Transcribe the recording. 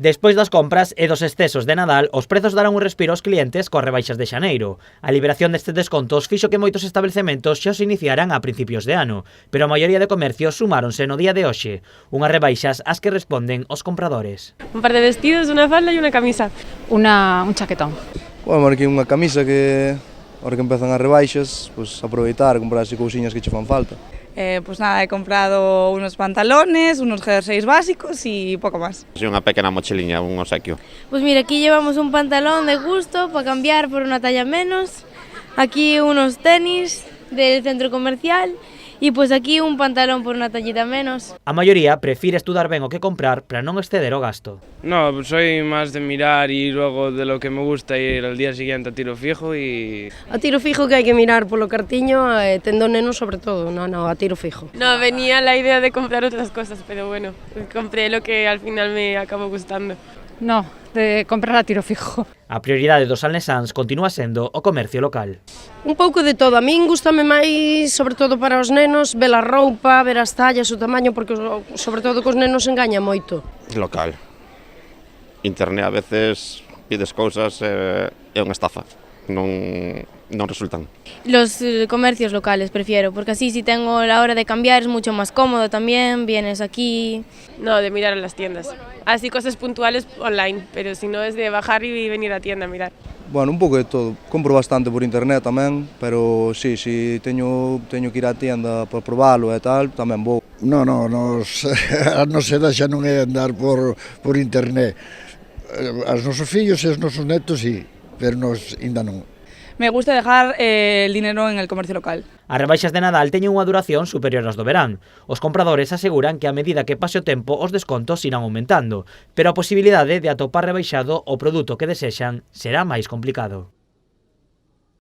Despois das compras e dos excesos de Nadal, os prezos darán un respiro aos clientes coas rebaixas de xaneiro. A liberación destes descontos fixo que moitos establecementos xa os iniciaran a principios de ano, pero a maioría de comercios sumáronse no día de hoxe, unhas rebaixas ás que responden os compradores. Un par de vestidos, una falda y una camisa. Un chaquetón. Bueno, aquí unha camisa que, ahora que empezan as rebaixas, pues aproveitar, comprar así cousiñas que che fan falta. Pues nada, he comprado unos pantalones, unos jerseys básicos y poco más. Sí, una pequeña mochiliña, un obsequio. Pues mira, aquí llevamos un pantalón de gusto para cambiar por una talla menos, aquí unos tenis del centro comercial y pues aquí un pantalón por una tallita menos. A maioría prefire estudar ben o que comprar para non exceder o gasto. No, soy más de mirar y luego de lo que me gusta ir al día siguiente a tiro fijo y... A tiro fijo que hai que mirar polo cartiño, tendo nenos sobre todo, no, a tiro fijo. No, venía la idea de comprar otras cosas, pero bueno, compré lo que al final me acabó gustando. No, de comprar a tiro fijo. A prioridade dos salnesáns continúa sendo o comercio local. Un pouco de todo, a min gustame máis, sobre todo para os nenos, ver a roupa, ver as tallas, o tamaño, porque sobre todo cos nenos engaña moito. Local. Internet a veces pides cousas e é unha estafa, non resultan. Los comercios locales prefiero, porque así si tengo la hora de cambiar es mucho más cómodo también, vienes aquí. No, de mirar en las tiendas. Así cosas puntuales online, pero si no es de bajar y venir a tienda a mirar. Bueno, un pouco de todo. Compro bastante por internet tamén, pero sí, teño que ir á tienda para probalo e tal, tamén vou. No, a nosa edad xa non é andar por internet. As nosos fillos e os nosos netos, sí, pero nos ainda non. Me gusta dejar el dinero en el comercio local. As rebaixas de Nadal teñen unha duración superior ás do verán. Os compradores aseguran que a medida que pase o tempo os descontos irán aumentando, pero a posibilidade de atopar rebaixado o produto que desexan será máis complicado.